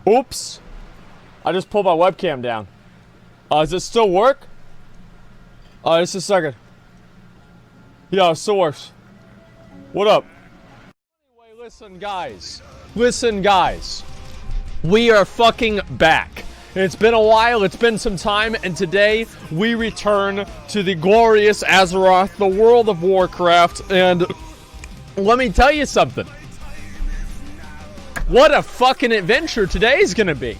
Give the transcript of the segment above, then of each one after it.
Oops. I just pulled my webcam down. Does it still work? Just a second. Yeah, it still works. What up? Anyway, listen guys. Listen guys. We are fucking back. It's been a while, it's been some time, and today we return to the glorious Azeroth, the world of Warcraft, and let me tell you something. What a fucking adventure today's gonna be.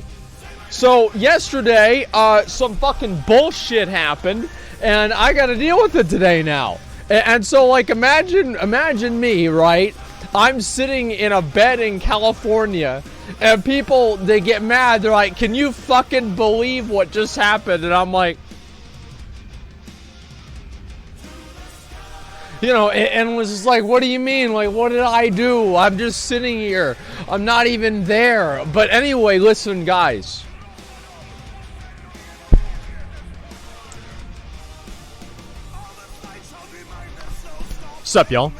So, yesterday, some fucking bullshit happened, and I gotta deal with it today now. And so, like, imagine me, right? I'm sitting in a bed in California, and people, they get mad. They're like, can you fucking believe what just happened? And I'm like, you know, and was just like, what do you mean? Like, what did I do? I'm just sitting here. I'm not even there. But anyway, listen, guys. Sup, y'all?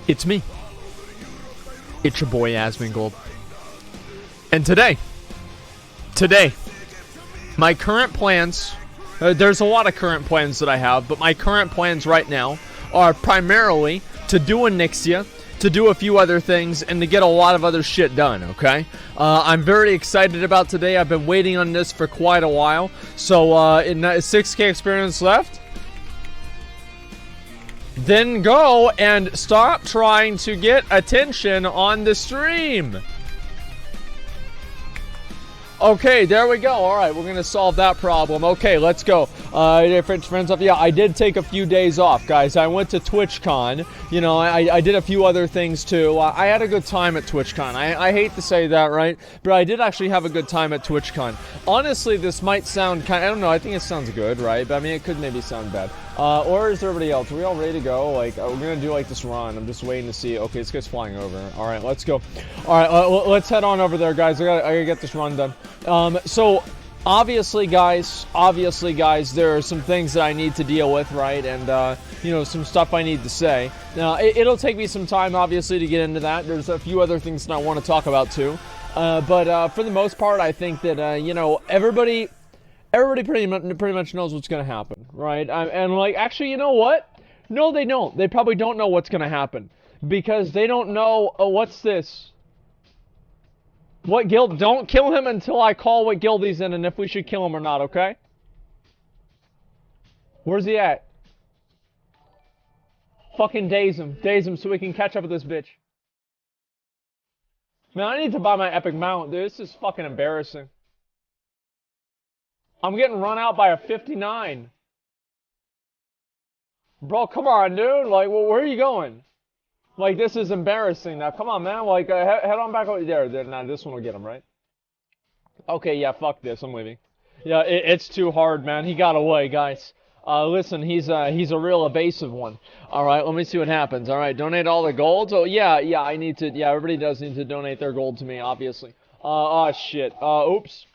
It's me. It's your boy Asmongold. And today, my current plans, there's a lot of current plans that I have, but my current plans right now are primarily to do a Nixia, to do a few other things, and to get a lot of other shit done, okay? I'm very excited about today. I've been waiting on this for quite a while. So, in 6K experience left, then go and stop trying to get attention on the stream. Okay, there we go. Alright, we're gonna solve that problem. Okay, let's go. Friends up. Yeah, I did take a few days off, guys. I went to Twitchcon. You know, I did a few other things too. I had a good time at Twitchcon. I hate to say that, right? But I did actually have a good time at Twitchcon. Honestly, this might sound kind of, I don't know, I think it sounds good, right? But I mean, it could maybe sound bad. Or is everybody else? Are we all ready to go? Like, we're gonna do like this run. I'm just waiting to see. Okay, this guy's flying over. Alright, let's go. Alright, let's head on over there, guys. I gotta get this run done. So obviously guys, there are some things that I need to deal with, right? And you know, some stuff I need to say. Now, it'll take me some time, obviously, to get into that. There's a few other things that I want to talk about too. But for the most part, I think that you know, everybody pretty much knows what's gonna happen, right? And like, actually, you know what? No, they don't. They probably don't know what's gonna happen because they don't know. Oh, what's this? What guild? Don't kill him until I call what guild he's in and if we should kill him or not, okay? Where's he at? Fucking daze him so we can catch up with this bitch. Man, I need to buy my epic mount, dude. This is fucking embarrassing. I'm getting run out by a 59. Bro, come on, dude. Like, where are you going? Like, this is embarrassing. Now, come on, man. Like, head on back over there. Nah, this one will get him, right? Okay, yeah, fuck this. I'm leaving. Yeah, it's too hard, man. He got away, guys. Listen, he's a real evasive one. Alright, let me see what happens. Alright, donate all the gold. Oh, yeah, I need to, yeah, everybody does need to donate their gold to me, obviously. Oh, shit. Oops.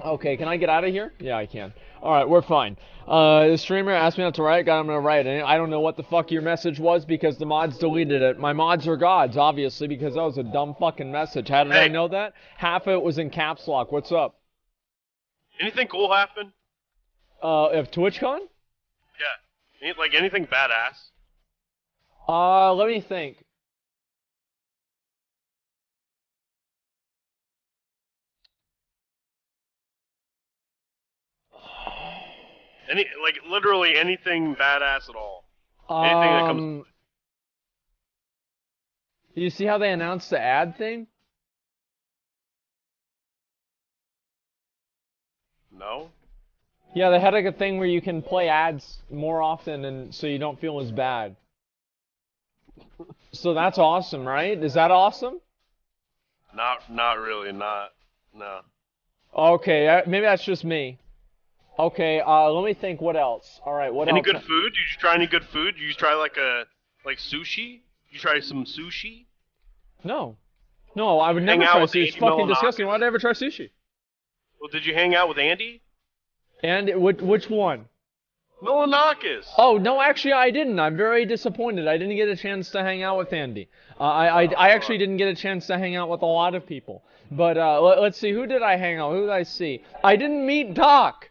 Okay, can I get out of here? Yeah, I can. Alright, we're fine. The streamer asked me not to write, I'm gonna write it. I don't know what the fuck your message was because the mods deleted it. My mods are gods, obviously, because that was a dumb fucking message. How did I know that? Half of it was in caps lock. What's up? Anything cool happen? If TwitchCon? Yeah. Like anything badass? Let me think. Like, literally anything badass at all. Anything that comes... You see how they announced the ad thing? No? Yeah, they had like a thing where you can play ads more often and so you don't feel as bad. So that's awesome, right? Is that awesome? Not really, no. Okay, maybe that's just me. Okay, let me think. What else? All right, what else? Any good food? Did you try any good food? Did you try like sushi? Did you try some sushi? No, I would never try sushi. It's fucking disgusting. Why'd I ever try sushi? Well, did you hang out with Andy? And which one? Milanakis. Oh, no, actually, I didn't. I'm very disappointed. I didn't get a chance to hang out with Andy. I actually didn't get a chance to hang out with a lot of people. But let's see, who did I hang out with? Who did I see? I didn't meet Doc.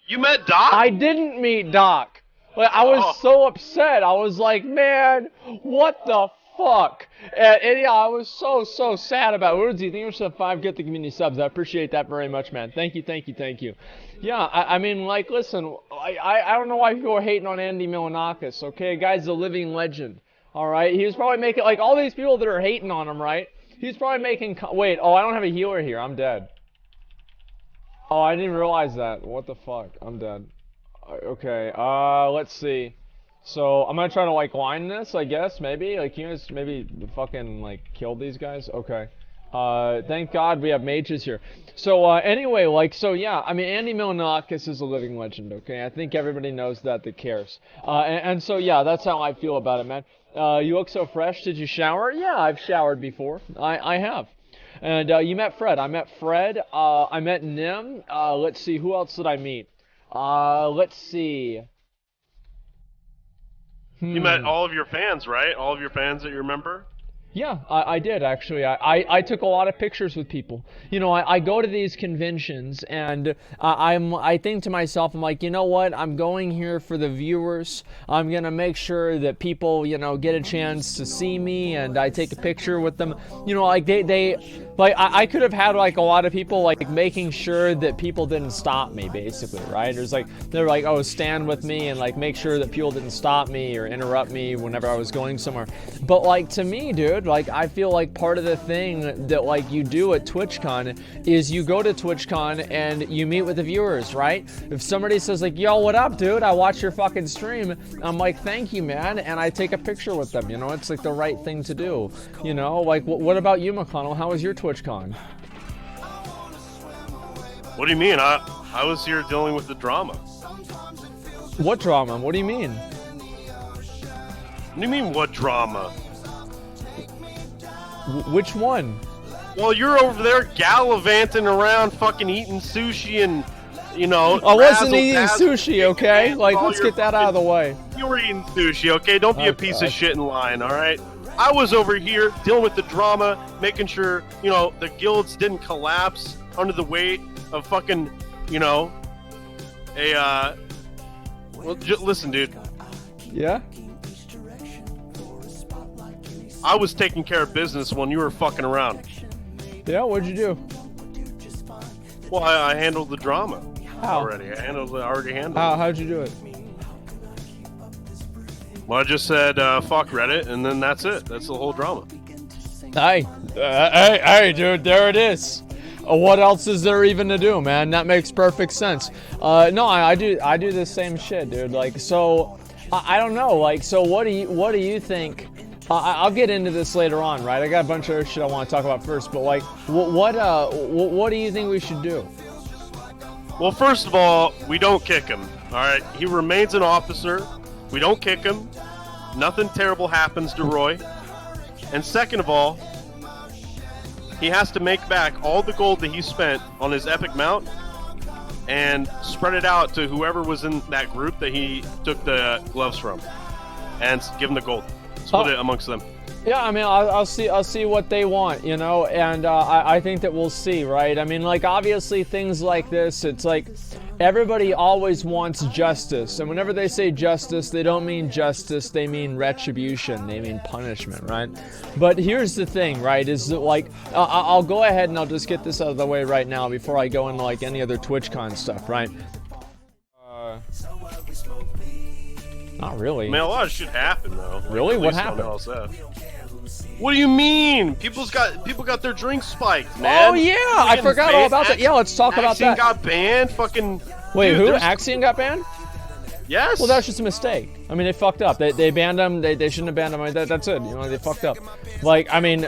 You met Doc? I didn't meet Doc. Like, I was so upset. I was like, man, what the fuck? And yeah, I was so sad about it. Words, you think yourself 5, get the community subs. I appreciate that very much, man. Thank you. Yeah, I mean, like, listen, I don't know why people are hating on Andy Milanakis, okay? Guy's a living legend, all right? He was probably making, like, all these people that are hating on him, right? He's probably making, wait, I don't have a healer here. I'm dead. Oh, I didn't even realize that. What the fuck? I'm dead. Okay, let's see. So, I'm gonna try to, like, line this, I guess, maybe? Like, you guys maybe fucking, like, kill these guys? Okay. Thank God we have mages here. So, anyway, like, so, yeah, I mean, Andy Milanakis is a living legend, okay? I think everybody knows that cares. And so, yeah, that's how I feel about it, man. You look so fresh. Did you shower? Yeah, I've showered before. I have. And, you met Fred. I met Fred. I met Nim. Let's see, who else did I meet? Let's see. You met all of your fans, right? All of your fans that you remember? Yeah, I did, actually. I took a lot of pictures with people. You know, I go to these conventions, and I think to myself, I'm like, you know what? I'm going here for the viewers. I'm going to make sure that people, you know, get a chance to see me, and I take a picture with them. You know, like, like, I could have had, like, a lot of people, like, making sure that people didn't stop me, basically, right? There's, like, they're like, oh, stand with me, and, like, make sure that people didn't stop me or interrupt me whenever I was going somewhere. But, like, to me, dude, like, I feel like part of the thing that, like, you do at Twitchcon is you go to Twitchcon and you meet with the viewers, right? If somebody says, like, yo, what up, dude? I watch your fucking stream. I'm like, thank you, man. And I take a picture with them, you know? It's, like, the right thing to do, you know? Like, what about you, McConnell? How was your Twitchcon? What do you mean? I was here dealing with the drama. What drama? What do you mean? What do you mean, what drama? Which one? Well, you're over there gallivanting around, fucking eating sushi and, you know... I wasn't eating sushi, okay? Like, let's get that out of the way. You were eating sushi, okay? Don't be a piece of shit in line, alright? I was over here dealing with the drama, making sure, you know, the guilds didn't collapse under the weight of fucking, you know, well, listen, dude. Yeah? I was taking care of business when you were fucking around. Yeah, what'd you do? Well, I handled the drama. How? Already. I already handled it. How'd you do it? Well, I just said, fuck Reddit, and then that's it. That's the whole drama. Hey, dude, there it is. What else is there even to do, man? That makes perfect sense. No, I do the same shit, dude. Like, so, I don't know. Like, so what do you think? I'll get into this later on, right? I got a bunch of other shit I want to talk about first, but like, what do you think we should do? Well, first of all, we don't kick him. All right, he remains an officer. We don't kick him. Nothing terrible happens to Roy. And second of all, he has to make back all the gold that he spent on his epic mount and spread it out to whoever was in that group that he took the gloves from, and give him the gold. Split it amongst them. Yeah, I mean, I'll see what they want, you know, and I think that we'll see, right? I mean, like, obviously things like this, it's like everybody always wants justice, and whenever they say justice, they don't mean justice, they mean retribution, they mean punishment, right? But here's the thing, right, is that, like, I'll go ahead and I'll just get this out of the way right now before I go into, like, any other TwitchCon stuff, right? Not really. Man, a lot of shit happened though. Really? What happened? What do you mean? People got their drinks spiked, man. Oh yeah, I forgot all about that. Yeah, let's talk about that. Axion got banned. Fucking. Wait, dude, who? Axion got banned? Yes. Well, that's just a mistake. I mean, they fucked up. They banned him. They shouldn't have banned him. I mean, that's it. You know, they fucked up. Like, I mean,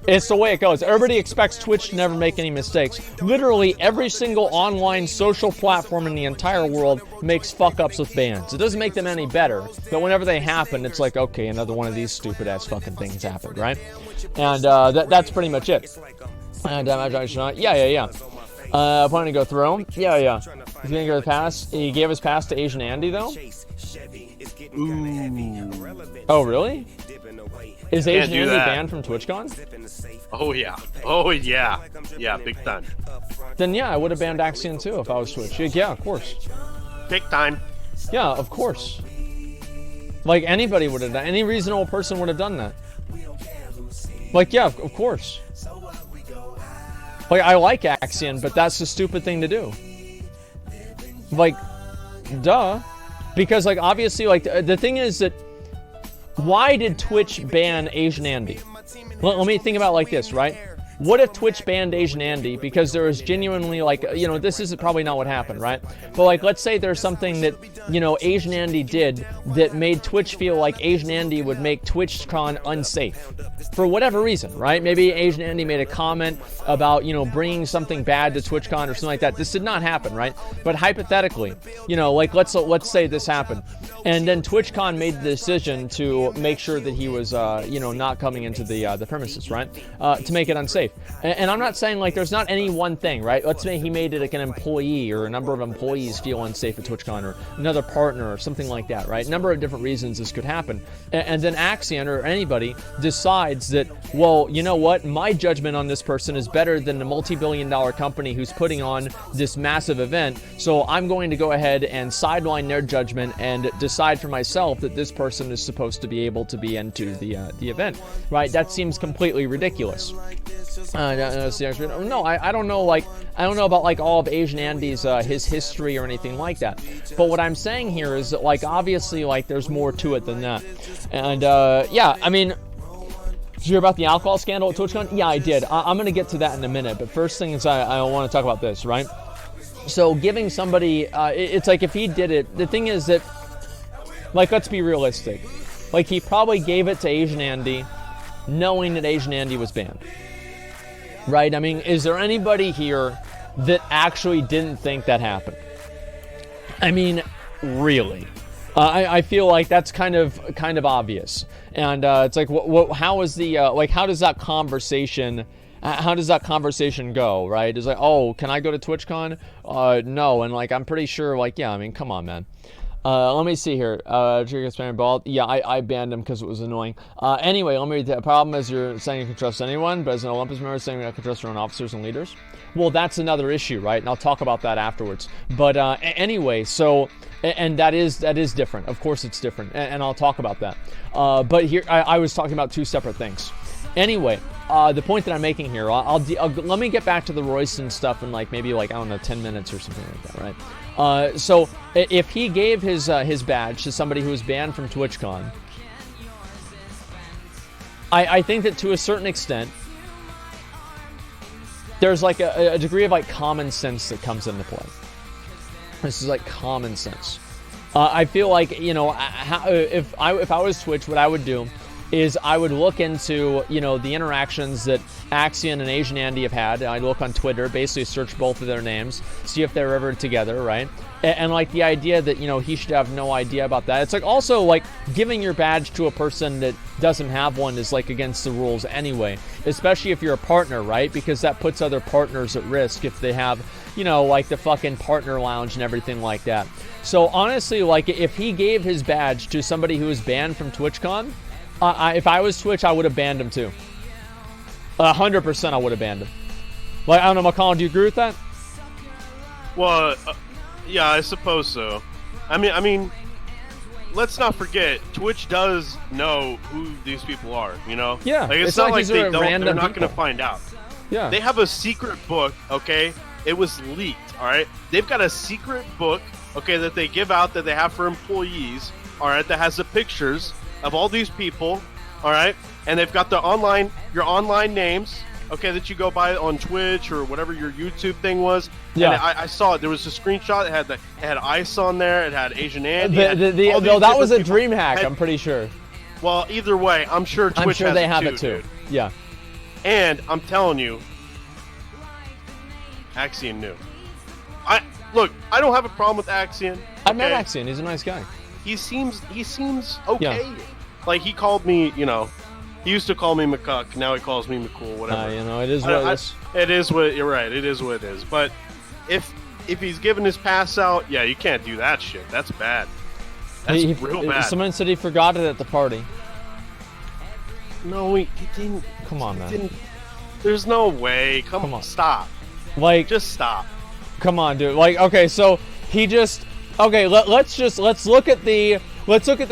it's the way it goes. Everybody expects Twitch to never make any mistakes. Literally, every single online social platform in the entire world makes fuck-ups with bans. It doesn't make them any better, but whenever they happen, it's like, okay, another one of these stupid-ass fucking things happened, right? And that's pretty much it. And yeah. Planning to go through? Yeah, yeah. He's gonna go pass. He gave his pass to Asian Andy though. Ooh. Oh really? Is Asian Andy that. banned from TwitchCon? Oh yeah. Oh yeah. Yeah, big time. Then yeah, I would have banned Axion too if I was Twitch. Yeah, of course. Big time. Yeah, of course. Like anybody would have done. Any reasonable person would have done that. Like yeah, of course. Like I like Axion, but that's a stupid thing to do. Like, duh. Because like obviously like the thing is that why did Twitch ban Asian Andy? Let me think about it like this, right? What if Twitch banned Asian Andy because there was genuinely like, you know, this is probably not what happened, right? But like, let's say there's something that, you know, Asian Andy did that made Twitch feel like Asian Andy would make TwitchCon unsafe for whatever reason, right? Maybe Asian Andy made a comment about, you know, bringing something bad to TwitchCon or something like that. This did not happen, right? But hypothetically, you know, like let's say this happened, and then TwitchCon made the decision to make sure that he was, you know, not coming into the premises, right? To make it unsafe. And I'm not saying like there's not any one thing, right? Let's say he made it like an employee or a number of employees feel unsafe at TwitchCon or another partner or something like that, right? A number of different reasons this could happen. And then Axion or anybody decides that, well, you know what? My judgment on this person is better than the multi-billion-dollar company who's putting on this massive event. So I'm going to go ahead and sideline their judgment and decide for myself that this person is supposed to be able to be into the event, right? That seems completely ridiculous. No, I don't know. Like, I don't know about like all of Asian Andy's his history or anything like that. But what I'm saying here is that like obviously like there's more to it than that. And yeah, I mean, did you hear about the alcohol scandal at TwitchCon? Yeah, I did. I'm gonna get to that in a minute. But first thing is I want to talk about this, right? So giving somebody, it's like if he did it. The thing is that, like, let's be realistic. Like he probably gave it to Asian Andy, knowing that Asian Andy was banned. Right? I mean, is there anybody here that actually didn't think that happened? I mean, really? I feel like that's kind of obvious. And it's like, how is the like? How does that conversation? How does that conversation go? Right? It's like, oh, can I go to TwitchCon? No. And like, I'm pretty sure. Like, yeah. I mean, come on, man. Let me see here. Bald. Yeah, I banned him because it was annoying. Anyway, let me read that. The problem is you're saying you can trust anyone, but as an Olympus member, saying you can trust your own officers and leaders. Well, that's another issue, right? And I'll talk about that afterwards. But anyway, so, and that is different. Of course, it's different, and I'll talk about that. But here, I was talking about two separate things. Anyway, the point that I'm making here, let me get back to the Royston stuff in like maybe like I don't know 10 minutes or something like that, right? So if he gave his badge to somebody who was banned from TwitchCon, I think that to a certain extent, there's like a degree of like common sense that comes into play. This is like common sense. I feel like, you know, if I was Twitch, what I would do is I would look into, you know, the interactions that Axion and Asian Andy have had. I'd look on Twitter, basically search both of their names, see if they're ever together, right? And like the idea that, you know, he should have no idea about that. It's like also like giving your badge to a person that doesn't have one is like against the rules anyway, especially if you're a partner, right? Because that puts other partners at risk if they have, you know, like the fucking partner lounge and everything like that. So honestly, like if he gave his badge to somebody who was banned from TwitchCon, if I was Twitch, I would have banned him too. 100% I would have banned him. Like, I don't know, McCollum, do you agree with that? Well, yeah, I suppose so. I mean, let's not forget, Twitch does know who these people are, you know? Yeah, like, it's not like they're not going to find out. Yeah. They have a secret book, okay? It was leaked, all right? They've got a secret book, okay, that they give out that they have for employees, all right, that has the pictures of all these people, all right, and they've got your online names, okay, that you go by on Twitch or whatever your YouTube thing was. Yeah, and I saw it. There was a screenshot. It had Ice on there. It had Asian Andy. That was a dream hack. I'm pretty sure. Well, either way, I'm sure Twitch has they have it too. Dude. Yeah, and I'm telling you, Axion knew. I don't have a problem with Axion. Okay? I met Axion. He's a nice guy. He seems okay. Yeah. Like, he called me, you know, He used to call me McCuck. Now he calls me McCool. Whatever. You know, it is what it is. It is what you're right. It is what it is. But if he's giving his pass out, yeah, you can't do that shit. That's bad. That's real bad. Someone said he forgot it at the party. No, he didn't. Come on, man. There's no way. Come on, stop. Like, just stop. Come on, dude. Like, okay, so he just. Okay, let's look at the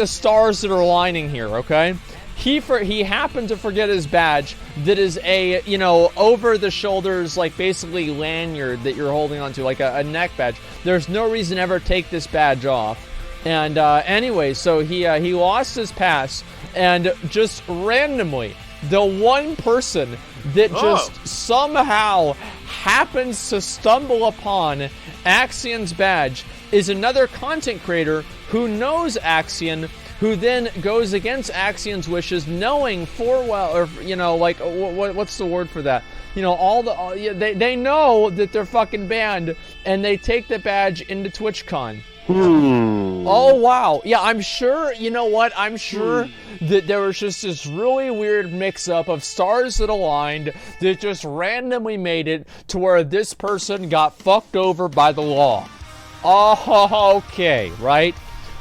stars that are aligning here. Okay. He happened to forget his badge that is a, you know, over the shoulders, like basically lanyard that you're holding onto, like a neck badge. There's no reason to ever take this badge off. And anyway, so he lost his pass, and just randomly, the one person that just somehow happens to stumble upon Axion's badge is another content creator who knows Axion, who then goes against Axion's wishes, knowing full well, or, you know, like, what's the word for that? You know, they know that they're fucking banned, and they take the badge into TwitchCon. Oh, wow. Yeah, I'm sure, you know what? I'm sure that there was just this really weird mix-up of stars that aligned that just randomly made it to where this person got fucked over by the law. Oh, okay, right?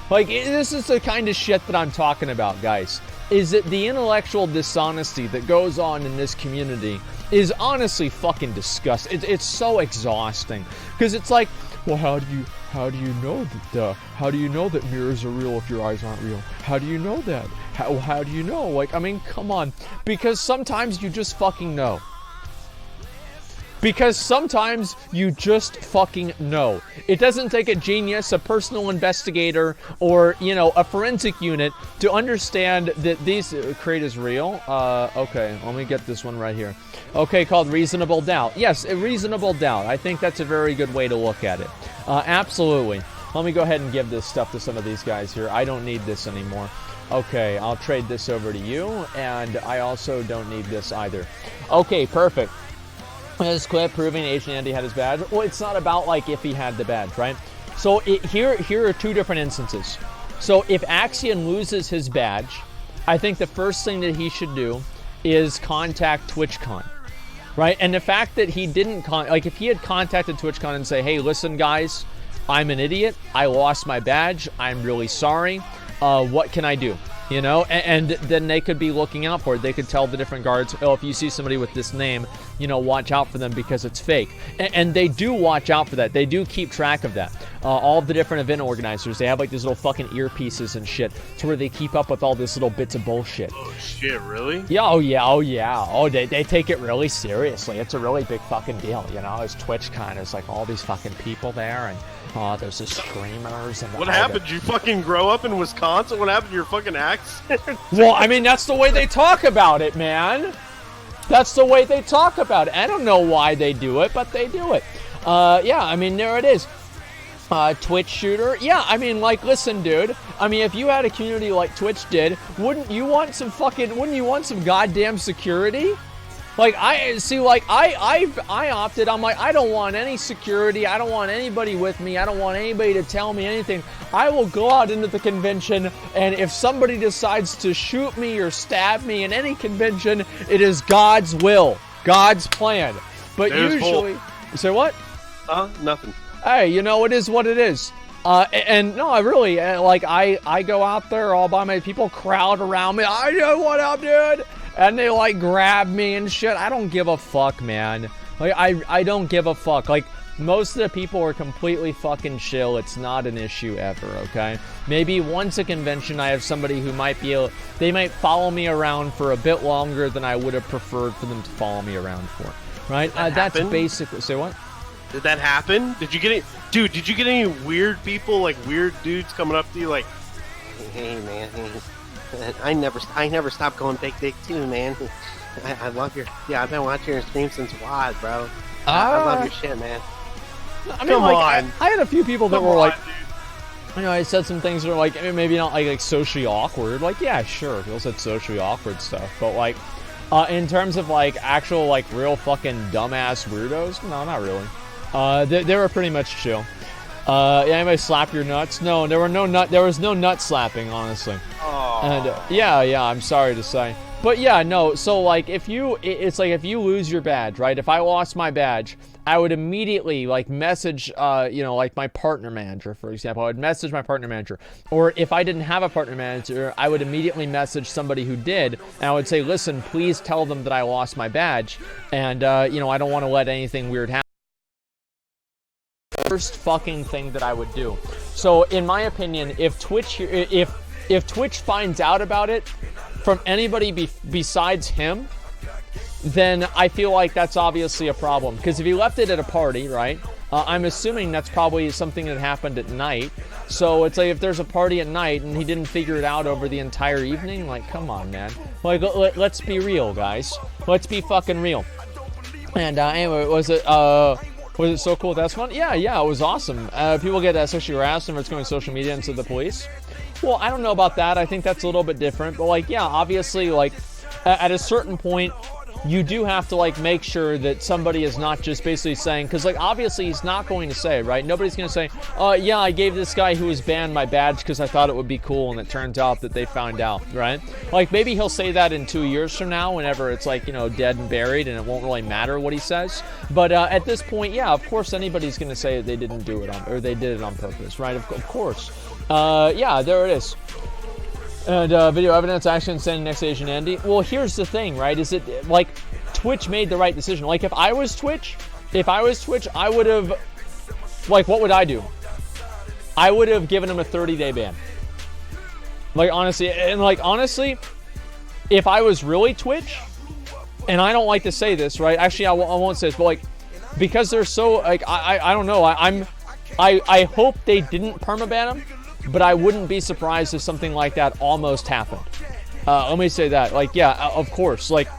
Like, this is the kind of shit that I'm talking about, guys. Is that the intellectual dishonesty that goes on in this community is honestly fucking disgusting. It's so exhausting. Because it's like, well, how do you know that mirrors are real if your eyes aren't real? How do you know that? How do you know? Like, I mean, come on. Because sometimes you just fucking know. Because sometimes you just fucking know. It doesn't take a genius, a personal investigator, or, you know, a forensic unit to understand that these crate is real. Okay, let me get this one right here. Okay, called Reasonable Doubt. Yes, a Reasonable Doubt. I think that's a very good way to look at it. Absolutely. Let me go ahead and give this stuff to some of these guys here. I don't need this anymore. Okay, I'll trade this over to you, and I also don't need this either. Okay, perfect. Let's quit proving Agent Andy had his badge. Well, it's not about, like, if he had the badge, right? So here are two different instances. So if Axion loses his badge, I think the first thing that he should do is contact TwitchCon, right? And the fact that he didn't, if he had contacted TwitchCon and say, hey, listen, guys, I'm an idiot. I lost my badge. I'm really sorry. What can I do? You know, and then they could be looking out for it. They could tell the different guards, oh, if you see somebody with this name, you know, watch out for them because it's fake. And they do watch out for that. They do keep track of that. All of the different event organizers, they have like these little fucking earpieces and shit to where they keep up with all these little bits of bullshit. Oh, shit, really? Yeah, oh, yeah, oh, yeah. Oh, they take it really seriously. It's a really big fucking deal, you know? It's TwitchCon. It's like all these fucking people there, and there's the screamers. And what happened? Did you fucking grow up in Wisconsin? What happened to your fucking accent? Well, I mean, that's the way they talk about it, man. That's the way they talk about it. I don't know why they do it, but they do it. Yeah, I mean, there it is. Twitch shooter. Yeah, I mean, like, listen, dude. I mean, if you had a community like Twitch did, wouldn't you want some goddamn security? Like, I opted, I'm like, I don't want any security, I don't want anybody with me, I don't want anybody to tell me anything. I will go out into the convention, and if somebody decides to shoot me or stab me in any convention, it is God's will, God's plan. But there's usually, you say what? Nothing. Hey, you know, it is what it is. And no, I really, like, I go out there all by my people, crowd around me, I know what up, dude? And they, like, grab me and shit. I don't give a fuck, man. Like, I don't give a fuck. Like, most of the people are completely fucking chill. It's not an issue ever, okay? Maybe once a convention, I have somebody who might be they might follow me around for a bit longer than I would have preferred for them to follow me around for, right? That's basically... Say what? Did that happen? Did you get any weird people, like, weird dudes coming up to you, like, hey, man, I never stopped going big dick too, man. I love your... Yeah, I've been watching your stream since WOD, bro. I love your shit, man. I mean, I had a few people that were like... You know, I said some things that are like, maybe not like socially awkward. Like, yeah, sure, people said socially awkward stuff. But, like, in terms of, like, actual, like, real fucking dumbass weirdos, no, not really. They were pretty much chill. Yeah, anybody slap your nuts? No, there was no nut slapping, honestly. Aww. And yeah, I'm sorry to say. But yeah, no, so like if you, it's like if you lose your badge, right? If I lost my badge, I would immediately like message, you know, like my partner manager, for example. I would message my partner manager. Or if I didn't have a partner manager, I would immediately message somebody who did. And I would say, listen, please tell them that I lost my badge. And, you know, I don't want to let anything weird happen. First fucking thing that I would do. So in my opinion, if Twitch finds out about it from anybody besides him, then I feel like that's obviously a problem. Because if he left it at a party, right? I'm assuming that's probably something that happened at night. So it's like if there's a party at night and he didn't figure it out over the entire evening, like, come on, man. Like, let's be real, guys. Let's be fucking real. And anyway, was it so cool with Asmon? Yeah, it was awesome. People get sexually harassed and it's going to social media and to the police. Well, I don't know about that. I think that's a little bit different. But like, yeah, obviously, like, at a certain point, you do have to like make sure that somebody is not just basically saying, because like obviously he's not going to say, right? Nobody's going to say, yeah, I gave this guy who was banned my badge because I thought it would be cool, and it turns out that they found out, right? Like maybe he'll say that in 2 years from now, whenever it's like, you know, dead and buried, and it won't really matter what he says. But at this point, yeah, of course anybody's going to say that they didn't do it or they did it on purpose, right? Of course. Yeah, there it is. And video evidence, action, sending next Asian Andy. Well, here's the thing, right? Is it like Twitch made the right decision? Like if I was Twitch, I would have, like, what would I do? I would have given him a 30-day ban. Like honestly, if I was really Twitch, and I don't like to say this, right? Actually, I won't say this, but like, because they're so like, I don't know. I hope they didn't permaban him. But I wouldn't be surprised if something like that almost happened. Let me say that. Like, yeah, of course. Like,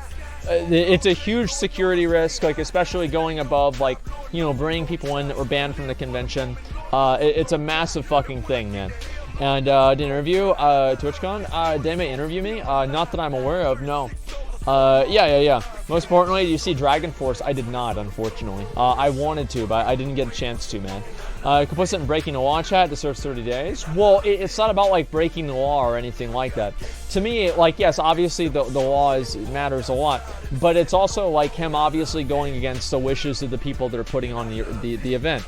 it's a huge security risk, like, especially going above, like, you know, bringing people in that were banned from the convention. It's a massive fucking thing, man. And the interview, TwitchCon, they may interview me. Not that I'm aware of, no. Yeah. Most importantly, you see Dragon Force? I did not, unfortunately. I wanted to, but I didn't get a chance to, man. Complicit in breaking the law chat deserves 30 days. Well, it's not about like breaking the law or anything like that. To me, like, yes, obviously the law matters a lot, but it's also like him obviously going against the wishes of the people that are putting on the event.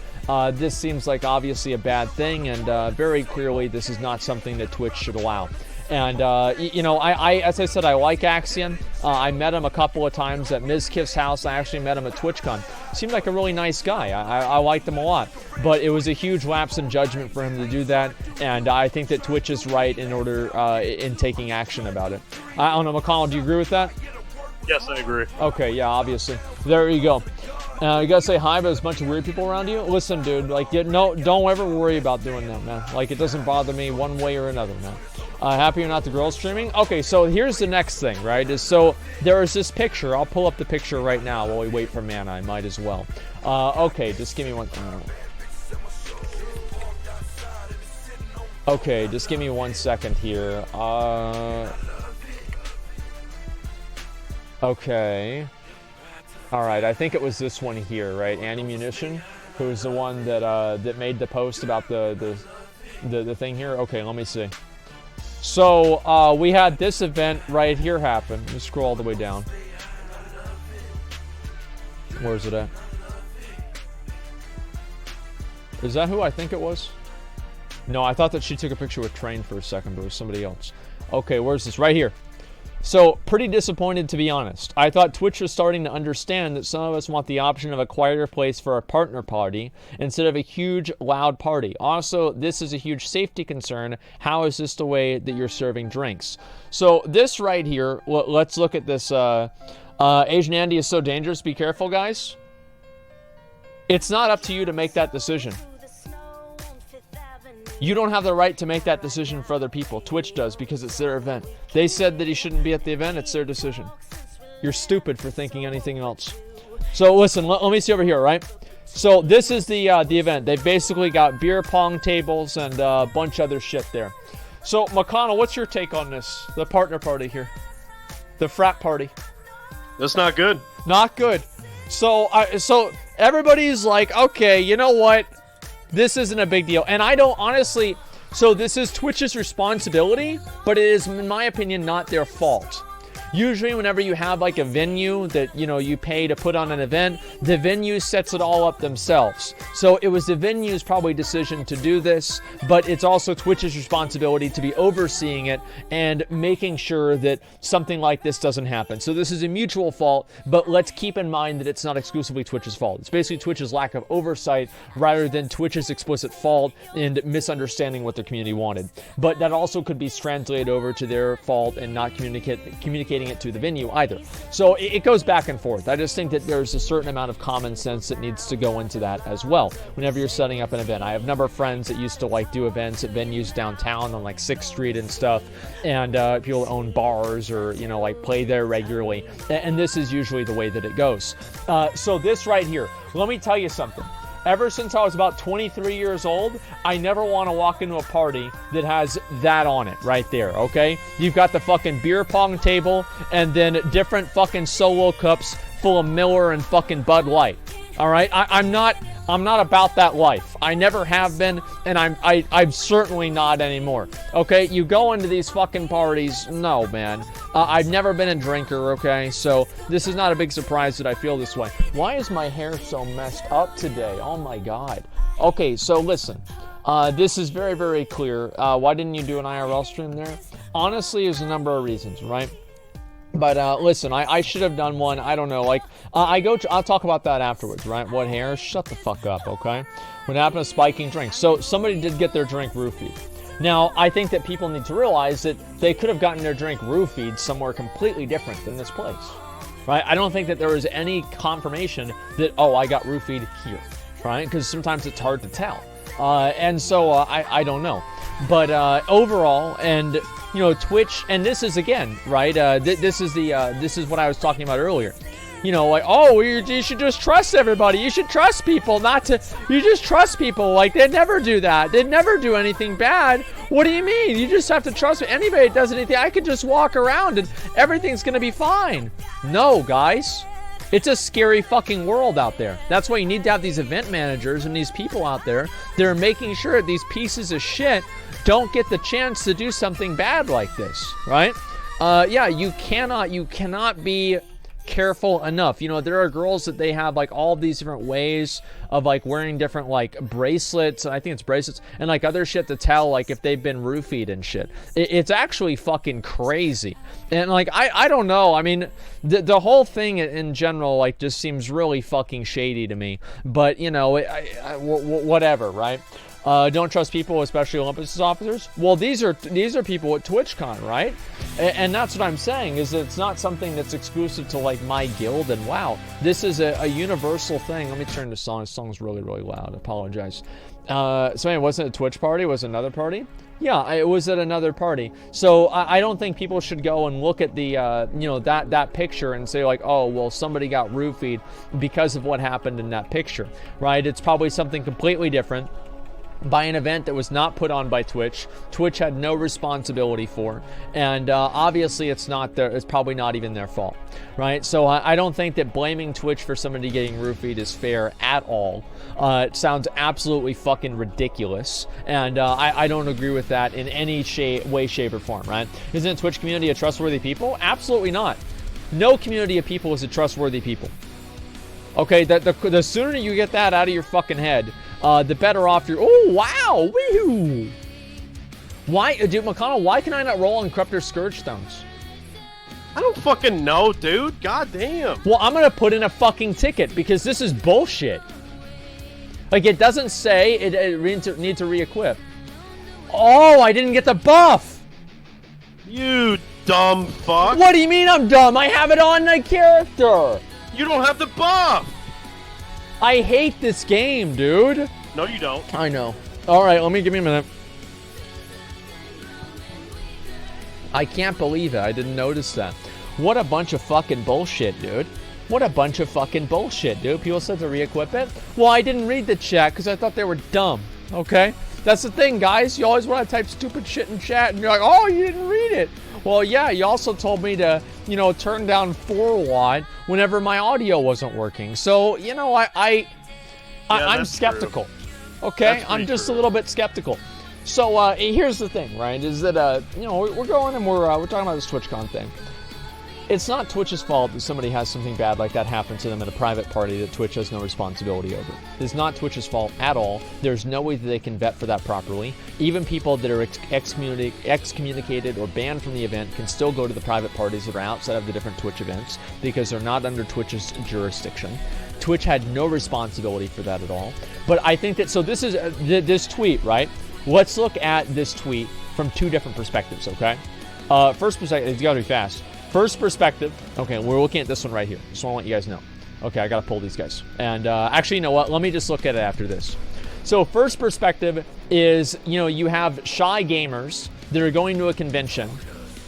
This seems like obviously a bad thing, and very clearly this is not something that Twitch should allow. And, you know, as I said, I like Axion. I met him a couple of times at Ms. Kiff's house. I actually met him at TwitchCon. Seemed like a really nice guy. I liked him a lot. But it was a huge lapse in judgment for him to do that. And I think that Twitch is right in taking action about it. I don't know, McConnell, do you agree with that? Yes, I agree. Okay, yeah, obviously. There you go. You gotta say hi, but there's a bunch of weird people around you. Listen, dude, like, don't ever worry about doing that, man. Like, it doesn't bother me one way or another, man. Happy or not the girl streaming? Okay, so here's the next thing, right? So there is this picture. I'll pull up the picture right now while we wait for Mana. I might as well. Okay, just give me one. Okay, just give me 1 second here. Okay. All right, I think it was this one here, right? Annie Munition, who's the one that made the post about the thing here. Okay, let me see. So we had this event right here happen. Let me scroll all the way down. Where's it at? Is that who I think it was? No, I thought that she took a picture with Train for a second, but it was somebody else. Okay, where's this? Right here. So, pretty disappointed, to be honest. I thought Twitch was starting to understand that some of us want the option of a quieter place for a partner party instead of a huge, loud party. Also, this is a huge safety concern. How is this the way that you're serving drinks? So, this right here, let's look at this. Asian Andy is so dangerous. Be careful, guys. It's not up to you to make that decision. You don't have the right to make that decision for other people. Twitch does, because it's their event. They said that he shouldn't be at the event. It's their decision. You're stupid for thinking anything else. So listen, let me see over here, right? So this is the event. They've basically got beer pong tables and a bunch of other shit there. So McConnell, what's your take on this? The partner party here. The frat party. That's not good. Not good. So everybody's like, okay, you know what? This isn't a big deal. And I don't honestly, so this is Twitch's responsibility, but it is, in my opinion, not their fault. Usually whenever you have like a venue that, you know, you pay to put on an event, the venue sets it all up themselves. So it was the venue's probably decision to do this, but it's also Twitch's responsibility to be overseeing it and making sure that something like this doesn't happen. So this is a mutual fault, but let's keep in mind that it's not exclusively Twitch's fault. It's basically Twitch's lack of oversight rather than Twitch's explicit fault and misunderstanding what their community wanted. But that also could be translated over to their fault and not communicating it to the venue either. So it goes back and forth. I just think that there's a certain amount of common sense that needs to go into that as well whenever you're setting up an event. I have a number of friends that used to like do events at venues downtown on like 6th Street and stuff, and people own bars or, you know, like play there regularly, and this is usually the way that it goes. So this right here, let me tell you something. Ever since I was about 23 years old, I never want to walk into a party that has that on it right there, okay? You've got the fucking beer pong table and then different fucking solo cups full of Miller and fucking Bud Light. All right, I'm not about that life. I never have been, and I'm certainly not anymore. Okay, you go into these fucking parties. No, man. I've never been a drinker. Okay, so this is not a big surprise that I feel this way. Why is my hair so messed up today? Oh my god. Okay, so listen. This is very, very clear. Why didn't you do an IRL stream there? Honestly, there's a number of reasons, right? But listen, I should have done one. I don't know. Like I'll talk about that afterwards, right? What hair? Shut the fuck up, okay? What happened to spiking drinks? So somebody did get their drink roofied. Now I think that people need to realize that they could have gotten their drink roofied somewhere completely different than this place, right? I don't think that there was any confirmation that I got roofied here, right? Because sometimes it's hard to tell, and so I don't know. But overall, and you know, Twitch, and this is again, right? This is what I was talking about earlier. You know, like, you should just trust everybody. You should trust people, you just trust people. Like, they'd never do that. They'd never do anything bad. What do you mean? You just have to trust anybody that does anything. I could just walk around and everything's gonna be fine. No, guys. It's a scary fucking world out there. That's why you need to have these event managers and these people out there that are making sure that these pieces of shit don't get the chance to do something bad like this, right? Yeah, you cannot be careful enough. You know, there are girls that they have like all these different ways of like wearing different like bracelets, I think it's bracelets, and like other shit to tell like if they've been roofied and shit. It's actually fucking crazy. And like I don't know, I mean the whole thing in general like just seems really fucking shady to me. But you know, whatever, right? Don't trust people, especially Olympus officers. Well, these are people at Twitchcon, right? And that's what I'm saying, is that it's not something that's exclusive to like my guild. And wow, this is a universal thing. Let me turn the song. This song's really, really loud. I apologize. So anyway, wasn't it a Twitch party? Was it another party? Yeah, it was at another party. So I don't think people should go and look at the, you know, that picture and say like, oh, well, somebody got roofied because of what happened in that picture, right? It's probably something completely different, by an event that was not put on by Twitch. Twitch had no responsibility for, and obviously it's probably not even their fault, right? So I don't think that blaming Twitch for somebody getting roofied is fair at all. It sounds absolutely fucking ridiculous, and I don't agree with that in any way, shape, or form, right? Isn't the Twitch community a trustworthy people? Absolutely not. No community of people is a trustworthy people. Okay, the sooner you get that out of your fucking head, the better off you're. Oh, wow! Woo! Why, dude, McConnell, why can I not roll on Corruptor Scourge Stones? I don't fucking know, dude. God damn. Well, I'm gonna put in a fucking ticket because this is bullshit. Like, it doesn't say it need to re-equip. Oh, I didn't get the buff! You dumb fuck. What do you mean I'm dumb? I have it on the character! You don't have the buff! I hate this game, dude. No, you don't. I know. Alright, give me a minute. I can't believe it. I didn't notice that. What a bunch of fucking bullshit, dude. What a bunch of fucking bullshit, dude. People said to re-equip it. Well, I didn't read the chat because I thought they were dumb. Okay? That's the thing, guys. You always want to type stupid shit in chat and you're like, oh, you didn't read it. Well, yeah, you also told me to, you know, turn down 4 watt whenever my audio wasn't working. So, you know, I'm skeptical. True. Okay? I'm just a little bit skeptical. So, here's the thing, right? Is that, you know, we're going and we're talking about this Twitchcon thing. it's not Twitch's fault that somebody has something bad like that happen to them at a private party that Twitch has no responsibility over. It's not Twitch's fault at all. There's no way that they can vet for that properly. Even people that are excommunicated or banned from the event can still go to the private parties that are outside of the different Twitch events because they're not under Twitch's jurisdiction. Twitch had no responsibility for that at all. But I think that, so this is this tweet, right? Let's look at this tweet from two different perspectives, okay? First perspective, it's gotta be fast. First perspective, okay, we're looking at this one right here. Just want to let you guys know. Okay, I gotta pull these guys. And actually, you know what? Let me just look at it after this. So first perspective is, you know, you have shy gamers that are going to a convention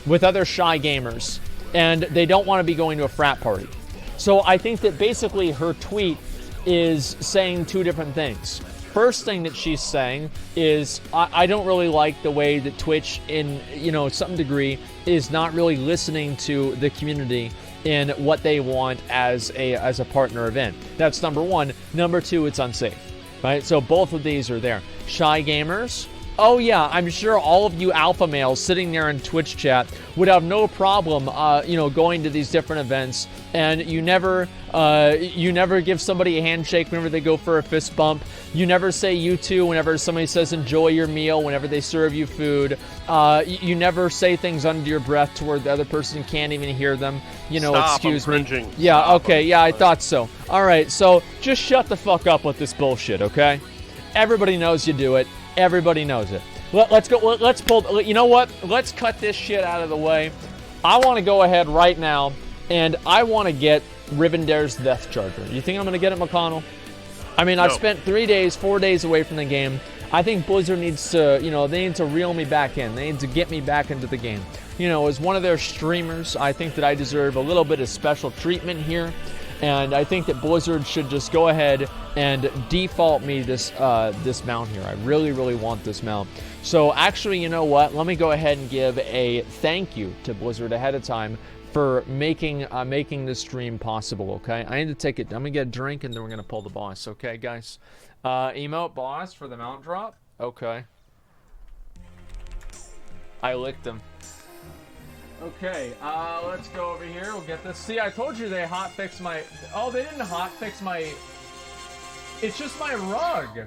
with other shy gamers, and they don't want to be going to a frat party. So I think that basically her tweet is saying two different things. First thing that she's saying is, I don't really like the way that Twitch, in, you know, some degree, is not really listening to the community in what they want as a partner event. That's number one. Number two, it's unsafe, right? So both of these are there. Shy gamers. Oh yeah, I'm sure all of you alpha males sitting there in Twitch chat would have no problem, you know, going to these different events, and you never give somebody a handshake whenever they go for a fist bump. You never say you too whenever somebody says enjoy your meal whenever they serve you food. You never say things under your breath to where the other person can't even hear them. You know, Stop, excuse I'm me. cringing. Yeah, Stop, okay, yeah, I thought so. All right, so just shut the fuck up with this bullshit, okay? Everybody knows you do it. Everybody knows it. Let's go. Let's pull. You know what? Let's cut this shit out of the way. I want to go ahead right now, and I want to get Rivendare's Death Charger. You think I'm going to get it, McConnell? I mean, I've spent 4 days away from the game. I think Blizzard needs to, you know, they need to reel me back in. They need to get me back into the game. You know, as one of their streamers, I think that I deserve a little bit of special treatment here. And I think that Blizzard should just go ahead and default me this this mount here. I really, really want this mount. So actually, you know what? Let me go ahead and give a thank you to Blizzard ahead of time for making this stream possible, okay? I need to take it. I'm going to get a drink, and then we're going to pull the boss, okay, guys? Emote boss for the mount drop? Okay. I licked him. Okay, let's go over here. We'll get this. See, I told you they hotfixed my... Oh, they didn't hotfix my... It's just my rug.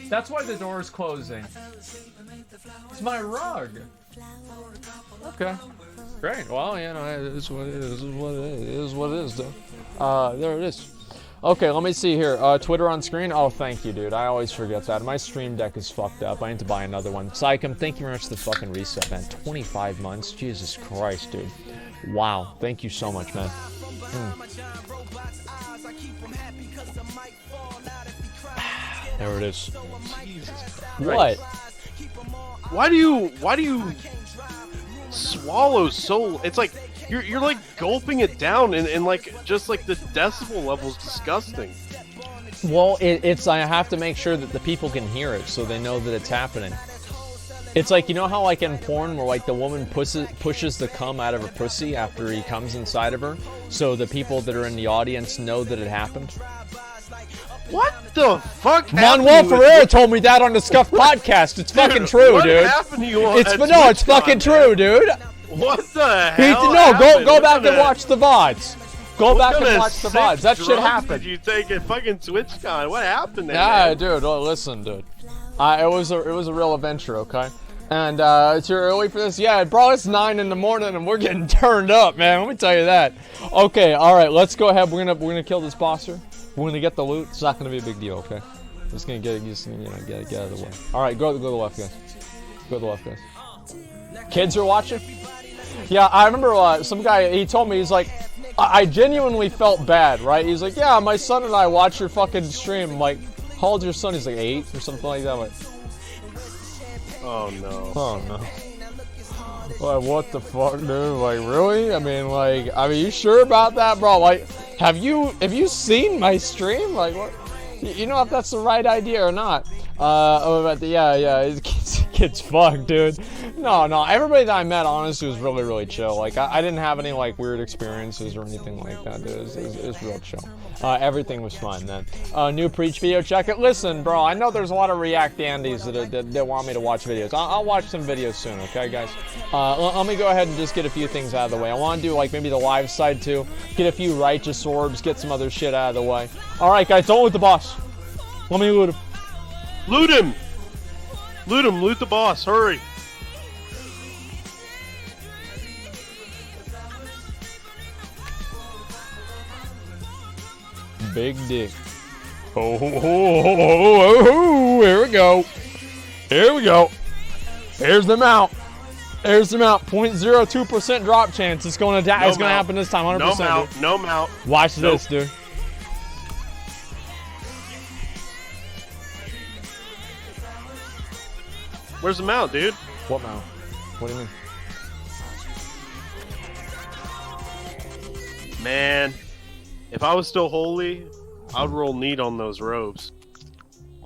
That's why the door is closing. It's my rug. Okay. Great. Well, you know, it is what it is. It is what it is. It is what it is, though. There it is. Okay, let me see here. Twitter on screen? Oh, thank you, dude. I always forget that. My stream deck is fucked up. I need to buy another one. Psychum, thank you very much for the fucking reset, man. 25 months? Jesus Christ, dude. Wow. Thank you so much, man. There it is. Jesus What? Why do you swallow so... It's like... You're like gulping it down, and like just like the decibel level is disgusting. Well, it's I have to make sure that the people can hear it so they know that it's happening. It's like, you know how like in porn where like the woman pushes the cum out of her pussy after he comes inside of her, so the people that are in the audience know that it happened? What the fuck? Manuel Ferreira told me that on the Scuff podcast. It's fucking true, dude. What happened to you? It's fucking true, dude. What the hell? No, go back and watch the VODs. Go back and watch the VODs. That shit happened. Did you take at fucking TwitchCon? What happened there? Yeah, dude. Well, listen, dude. It was a real adventure, okay? And it's too early for this. Yeah, bro, it's 9 in the morning and we're getting turned up, man. Let me tell you that. Okay, all right. Let's go ahead. We're gonna kill this boss here. We're gonna get the loot. It's not gonna be a big deal, okay? I'm just gonna get out of the way. All right, go to the left, guys. Go to the left, guys. Kids are watching. Yeah, I remember some guy, he told me, he's like, I genuinely felt bad, right? He's like, yeah, my son and I watch your fucking stream. I'm like, how old's your son? He's like 8 or something like that. I'm like, oh no. Oh no. Like, what the fuck, dude? Like, really? I mean, you sure about that, bro? Like, have you seen my stream? Like, what? You know if that's the right idea or not. Yeah. kid's fucked, dude. No, everybody that I met, honestly, was really, really chill. Like, I didn't have any, like, weird experiences or anything like that, dude. It was real chill. Everything was fun, then. New Preach video, check it. Listen, bro, I know there's a lot of React Dandies that want me to watch videos. I'll watch some videos soon, okay, guys? Let me go ahead and just get a few things out of the way. I want to do, like, maybe the live side, too. Get a few righteous orbs, get some other shit out of the way. All right, guys, don't loot the boss. Let me loot him. Loot him! Loot him, loot the boss, hurry! Big dick. Oh, here we go. Here we go. Here's the mount. There's the mount. 0.02% drop chance. It's going to die. It's going to happen this time. 100%. No mount. No mount. Watch this, dude. Where's the mount, dude? What mount? What do you mean? Man, if I was still holy, I would roll neat on those robes.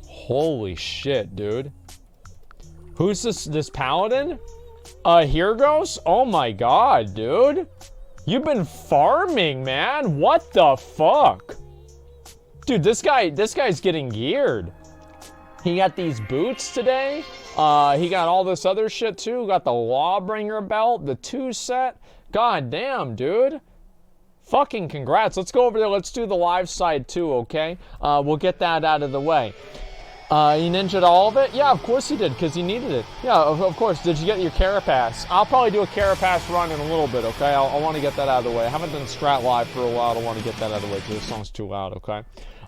Holy shit, dude. Who's this paladin? Here goes? Oh my god, dude. You've been farming, man. What the fuck? Dude, this guy's getting geared. He got these boots today. He got all this other shit too. Got the Lawbringer belt, the 2 set. God damn, dude. Fucking congrats. Let's go over there. Let's do the live side too, okay? We'll get that out of the way. You ninja'd all of it? Yeah, of course he did, because he needed it. Yeah, of course. Did you get your Carapass? I'll probably do a Carapass run in a little bit, okay? I want to get that out of the way. I haven't done Strat Live for a while. I don't want to get that out of the way because the song's too loud, okay?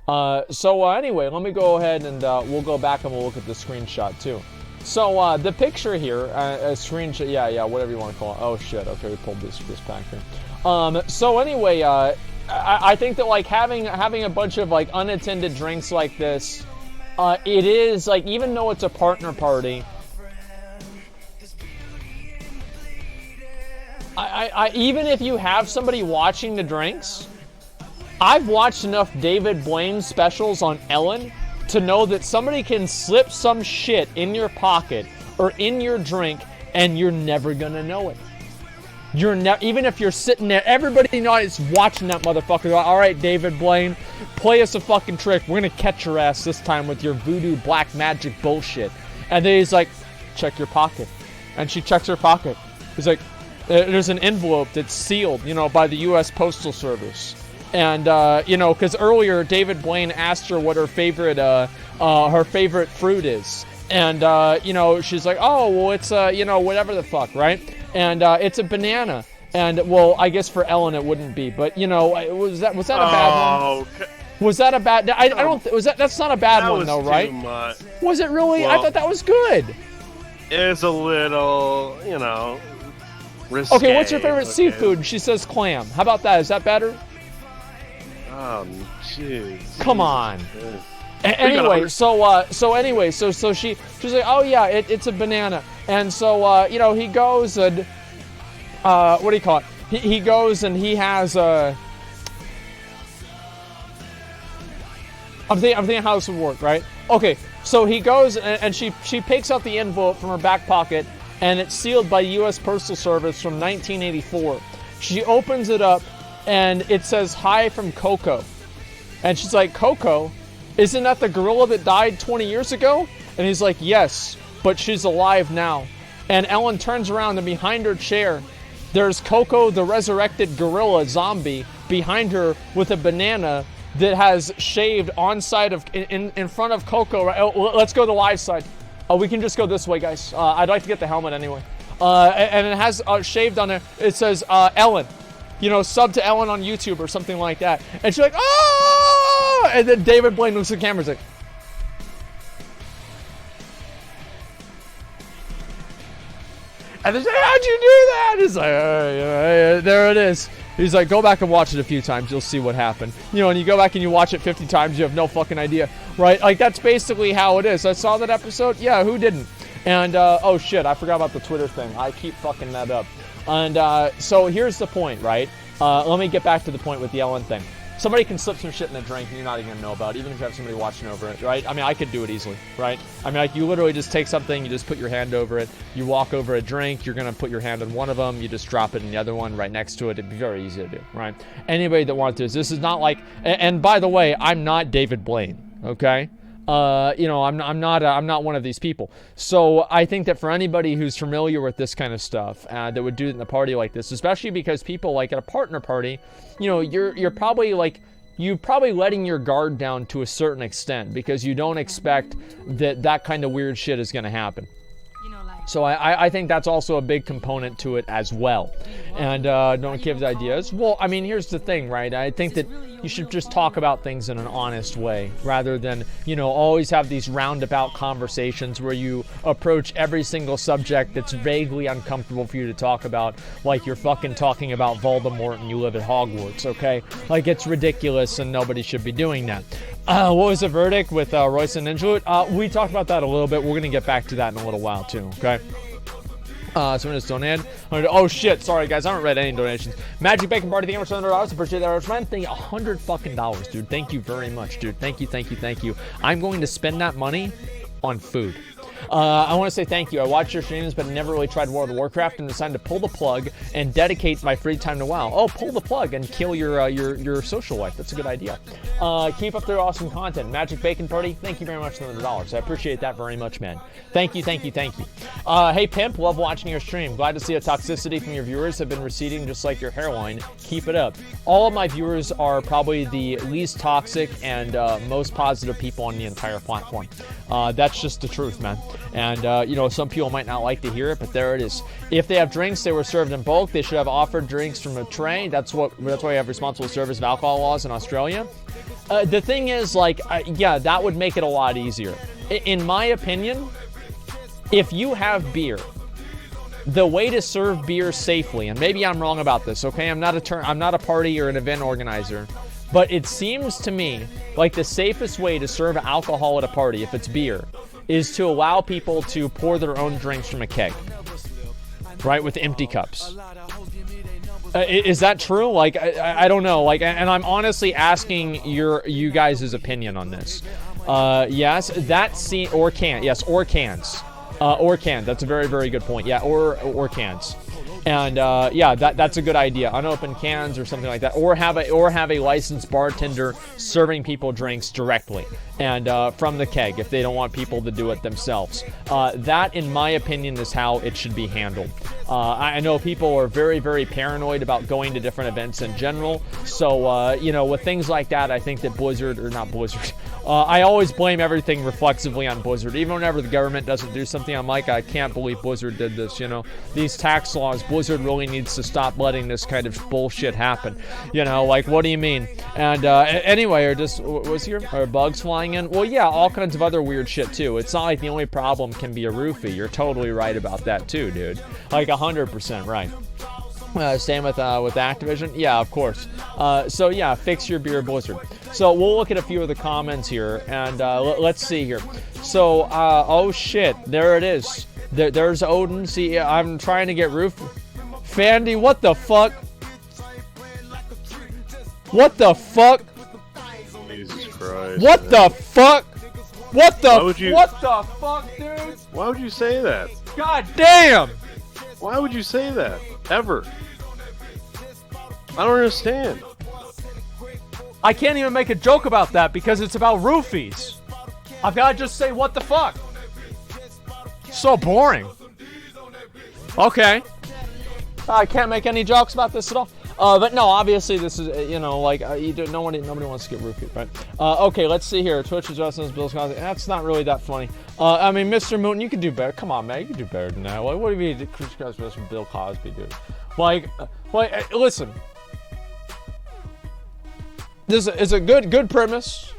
Anyway, let me go ahead and we'll go back and we'll look at the screenshot too. So the picture here, a screenshot, yeah, whatever you want to call it. Oh shit, okay, we pulled this back here. So anyway, I think that like having a bunch of like unattended drinks like this, it is like, even though it's a partner party, I even if you have somebody watching the drinks, I've watched enough David Blaine specials on Ellen to know that somebody can slip some shit in your pocket or in your drink and you're never gonna know it. Even if you're sitting there, everybody is watching that motherfucker. Like, all right, David Blaine, play us a fucking trick. We're gonna catch your ass this time with your voodoo black magic bullshit. And then he's like, check your pocket. And she checks her pocket. He's like, there's an envelope that's sealed, by the U.S. Postal Service. And, because earlier David Blaine asked her what her favorite fruit is. And, she's like, oh, well, it's, whatever the fuck, right? And it's a banana. And, well, I guess for Ellen it wouldn't be. But, was that a bad one? Was that a bad... that's not a bad one, though, right? Much. Was it really? Well, I thought that was good. It's a little, risque. Okay, what's your favorite seafood? She says clam. How about that? Is that better? Jeez. Come on. Anyway, so she's like, oh yeah, it's a banana, and so he goes and what do you call it? He goes and he has I'm thinking how this would work, right? Okay, so he goes and she picks out the envelope from her back pocket, and it's sealed by U.S. Postal Service from 1984. She opens it up, and it says, hi from Coco. And she's like, Coco? Isn't that the gorilla that died 20 years ago? And he's like, yes, but she's alive now. And Ellen turns around, and behind her chair, there's Coco, the resurrected gorilla zombie, behind her with a banana that has shaved in front of Coco. Right? Oh, let's go to the live side. We can just go this way, guys. I'd like to get the helmet anyway. And it has shaved on there. It says, Ellen. Sub to Ellen on YouTube or something like that. And she's like, oh! And then David Blaine looks at the camera and is like, and they say, how'd you do that? He's like, there it is. He's like, go back and watch it a few times. You'll see what happened. And you go back and you watch it 50 times. You have no fucking idea, right? Like, that's basically how it is. I saw that episode. Yeah, who didn't? And, oh shit, I forgot about the Twitter thing. I keep fucking that up. And so here's the point, right? Let me get back to the point with the Ellen thing. somebody can slip some shit in the drink and you're not even gonna know about it, even if you have somebody watching over it, right? I mean, I could do it easily, right? I mean, like, you literally just take something, you just put your hand over it, you walk over a drink, you're gonna put your hand on one of them, you just drop it in the other one right next to it. It'd be very easy to do, right? Anybody that wants this is not like, and by the way, I'm not David Blaine, okay? You know, I'm not one of these people. So I think that for anybody who's familiar with this kind of stuff, that would do it in a party like this, especially because people, like, at a partner party, you know, you're probably like, you're probably letting your guard down to a certain extent because you don't expect that kind of weird shit is going to happen. So I think that's also a big component to it as well. And don't give ideas. Well, I mean, here's the thing, right? I think that you should just talk about things in an honest way rather than, you know, always have these roundabout conversations where you approach every single subject that's vaguely uncomfortable for you to talk about, like you're fucking talking about Voldemort and you live at Hogwarts, okay? Like, it's ridiculous and nobody should be doing that. What was the verdict with Royce and Ninja? We talked about that a little bit. We're going to get back to that in a little while, too, okay? Someone just donated. Oh, shit. Sorry, guys. I haven't read any donations. Magic Bacon Party, thank you for $100. Appreciate that. Thank you, $100 fucking dollars, dude. Thank you very much, dude. Thank you, thank you, thank you. I'm going to spend that money on food. I want to say thank you. I watched your streams, but never really tried World of Warcraft and decided to pull the plug and dedicate my free time to WoW. Oh, pull the plug and kill your social life. That's a good idea. Keep up their awesome content. Magic Bacon Party, thank you very much for $100. I appreciate that very much, man. Thank you, thank you, thank you. Hey, Pimp, love watching your stream. Glad to see a toxicity from your viewers have been receding just like your hairline. Keep it up. All of my viewers are probably the least toxic and most positive people on the entire platform. That's just the truth, man. And, you know, some people might not like to hear it, but there it is. If they have drinks, they were served in bulk. They should have offered drinks from a tray. That's why we have responsible service of alcohol laws in Australia. The thing is, like, yeah, that would make it a lot easier. In my opinion, if you have beer, the way to serve beer safely, and maybe I'm wrong about this, okay? I'm not a party or an event organizer, but it seems to me like the safest way to serve alcohol at a party, if it's beer, is to allow people to pour their own drinks from a keg, right, with empty cups. Is that true? Like, I don't know. Like, and I'm honestly asking you guys' opinion on this. Yes, or can. Yes, or cans. Or can. That's a very, very good point. Yeah, or cans. And yeah, that's a good idea. Unopened cans or something like that, or have a licensed bartender serving people drinks directly and from the keg if they don't want people to do it themselves. That, in my opinion, is how it should be handled. I know people are very, very paranoid about going to different events in general. So you know, with things like that, I think that Blizzard. I always blame everything reflexively on Blizzard. Even whenever the government doesn't do something, I'm like, I can't believe Blizzard did this, you know. These tax laws, Blizzard really needs to stop letting this kind of bullshit happen. You know, like, what do you mean? And anyway, are bugs flying in? Well, yeah, all kinds of other weird shit, too. It's not like the only problem can be a roofie. You're totally right about that, too, dude. Like, 100% right. Same with Activision? Yeah, of course. So yeah, fix your beer, Blizzard. So we'll look at a few of the comments here, and let's see here. So, oh shit, there it is. There's Odin. See, I'm trying to get roof. Fandy, what the fuck? What the fuck? Jesus Christ. What man. the fuck? What the fuck, dude? Why would you say that? God damn! Why would you say that? Ever? I don't understand. I can't even make a joke about that because it's about roofies. I've got to just say, what the fuck? So boring. Okay. I can't make any jokes about this at all. But no, obviously this is, you know, like, nobody wants to get roofied, right? Okay, let's see here. Twitch is Justin's Bill Cosby. That's not really that funny. I mean, Mr. Moon, you can do better. Come on, man, you can do better than that. Like, what do you mean Twitch Cosby from Bill Cosby, dude? Like, listen. This is a good premise,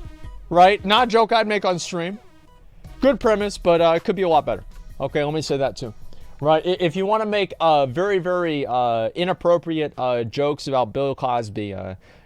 right? Not a joke I'd make on stream. Good premise, but it could be a lot better. Okay, let me say that too. Right, if you want to make very, very inappropriate jokes about Bill Cosby,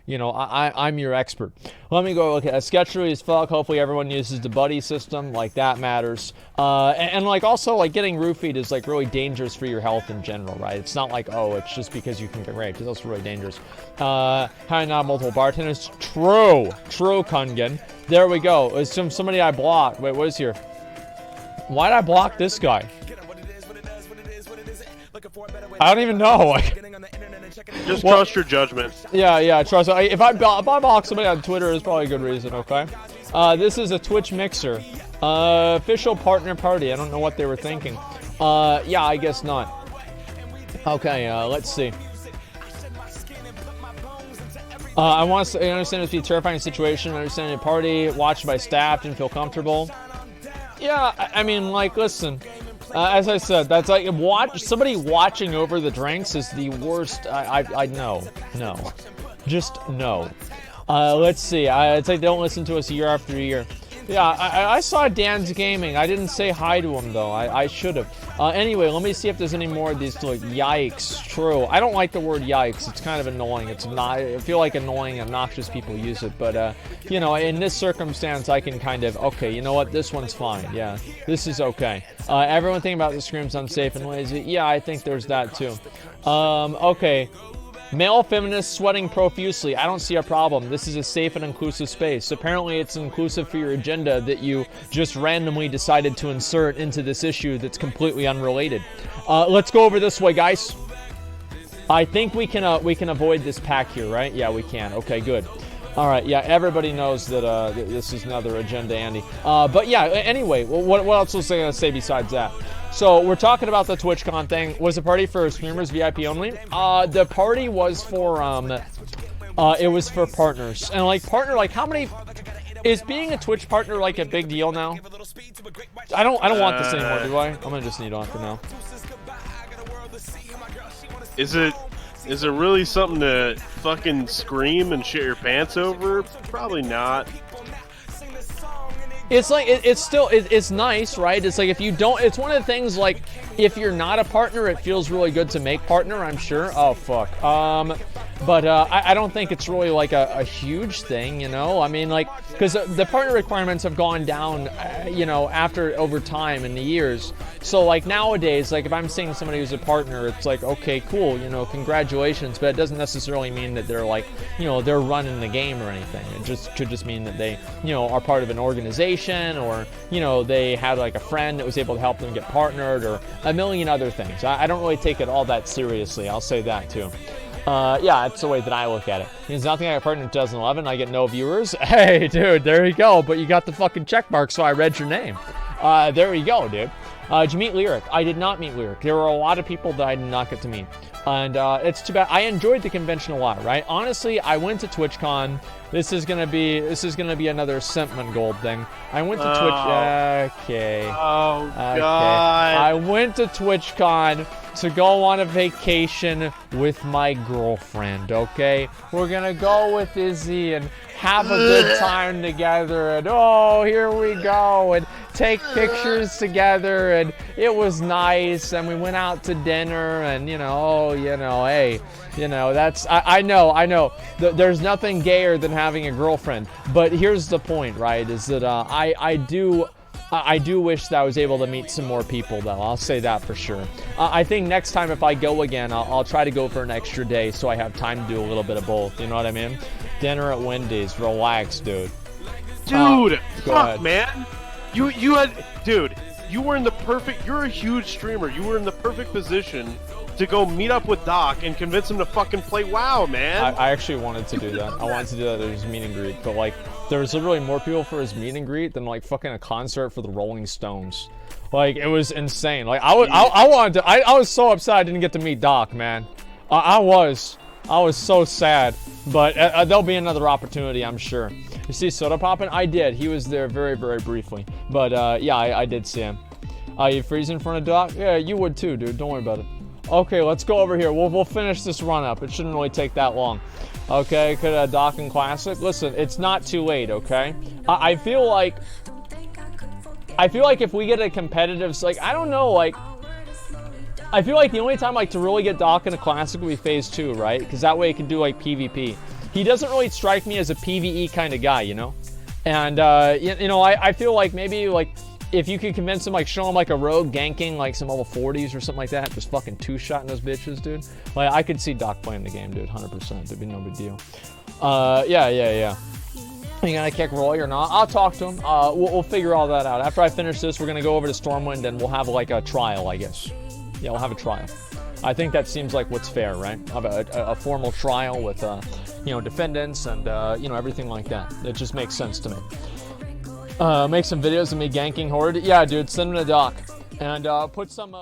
You know, I'm your expert. Let me go look at sketchery as fuck. Hopefully everyone uses the buddy system. Like, that matters. And like, also, like, getting roofied is, like, really dangerous for your health in general, right? It's not like, oh, it's just because you can get raped. It's also really dangerous. Having not multiple bartenders. True, Kungan. There we go. It's somebody I blocked. Wait, what is here? Why'd I block this guy? I don't even know. Just trust your judgment. Yeah, trust. If I block somebody on Twitter, it's probably a good reason, okay? This is a Twitch mixer. Official partner party. I don't know what they were thinking. Yeah, I guess not. Okay, let's see. I understand it's a terrifying situation. I understand a party watched by staff didn't feel comfortable. Yeah, I mean, like, listen. As I said, that's like somebody watching over the drinks is the worst. I know, just no. Let's see. It's like they don't listen to us year after year. Yeah, I saw Dan's gaming. I didn't say hi to him though. I should have. Anyway, let me see if there's any more of these. Like, yikes. True. I don't like the word yikes. It's kind of annoying. It's not. I feel like annoying, obnoxious people use it. But you know, in this circumstance, I can kind of. Okay, you know what? This one's fine. Yeah, this is okay. Everyone thinking about the scream's unsafe and lazy. Yeah, I think there's that too. Okay. Male feminists sweating profusely. I don't see a problem. This is a safe and inclusive space. Apparently, it's inclusive for your agenda that you just randomly decided to insert into this issue that's completely unrelated. Let's go over this way, guys. I think we can avoid this pack here, right? Yeah, we can. Okay, good. All right, yeah, everybody knows that this is another agenda, Andy. But yeah, anyway, what else was I going to say besides that? So we're talking about the TwitchCon thing. Was the party for streamers VIP only? The party was for it was for partners. And like partner, like how many is being a Twitch partner like a big deal now? I don't want this anymore, do I? I'm gonna just need on for now. Is it really something to fucking scream and shit your pants over? Probably not. It's like, it's nice, right? It's like if you don't, it's one of the things like, if you're not a partner, it feels really good to make partner, I'm sure. Oh, fuck. But I don't think it's really like a huge thing, you know? I mean, like, because the partner requirements have gone down, you know, over time in the years. So, like, nowadays, like, if I'm seeing somebody who's a partner, it's like, okay, cool, you know, congratulations. But it doesn't necessarily mean that they're, like, you know, they're running the game or anything. It could just mean that they, you know, are part of an organization, or, you know, they had, like, a friend that was able to help them get partnered, or a million other things. I don't really take it all that seriously. I'll say that, too. Yeah, that's the way that I look at it. There's nothing I got partnered in 2011. I get no viewers. Hey, dude, there you go. But you got the fucking check mark, so I read your name. There you go, dude. Did you meet Lyric? I did not meet Lyric. There were a lot of people that I did not get to meet. And it's too bad. I enjoyed the convention a lot, right? Honestly, I went to TwitchCon. This is gonna be another Asmongold thing. I went to Twitch. Okay. Oh okay. God. I went to TwitchCon to go on a vacation with my girlfriend. Okay, we're gonna go with Izzy and have a good time together. And oh, here we go, and take pictures together, and it was nice. And we went out to dinner, and you know, hey, you know, that's I know. There's nothing gayer than having a girlfriend. But here's the point, right? Is that I do wish that I was able to meet some more people, though. I'll say that for sure. I think next time if I go again, I'll try to go for an extra day so I have time to do a little bit of both. You know what I mean? Dinner at Wendy's. Relax, dude. Dude, fuck, ahead. man. You were in the perfect, you're a huge streamer. You were in the perfect position to go meet up with Doc and convince him to fucking play WoW, man. I actually wanted to do that. I wanted to do that at his meet and greet, but like, there was literally more people for his meet and greet than like fucking a concert for the Rolling Stones. Like, it was insane. Like, I was so upset I didn't get to meet Doc, man. I was so sad, but there'll be another opportunity, I'm sure. You see Soda Poppin'? I did. He was there very, very briefly, but yeah, I did see him. You freeze in front of Doc? Yeah, you would too, dude. Don't worry about it. Okay, let's go over here. We'll finish this run up. It shouldn't really take that long. Okay, could Doc and Classic? Listen, it's not too late, okay? I feel like if we get a competitive, like, I don't know, like, I feel like the only time, like, to really get Doc in a Classic would be Phase 2, right? Because that way it can do, like, PvP. he doesn't really strike me as a PvE kind of guy, you know? And, you know, I feel like maybe, like, if you could convince him, like, show him, like, a rogue ganking, like, some level 40s or something like that, just fucking two-shotting those bitches, dude. Like, I could see Doc playing the game, dude, 100%. It'd be no big deal. Yeah. You gonna kick Roy or not? I'll talk to him. We'll figure all that out. After I finish this, we're gonna go over to Stormwind and we'll have, like, a trial, I guess. Yeah, we'll have a trial. I think that seems like what's fair, right? Have a formal trial with, you know, defendants and, you know, everything like that. It just makes sense to me. Make some videos of me ganking Horde. Yeah, dude, send them to Doc. And put some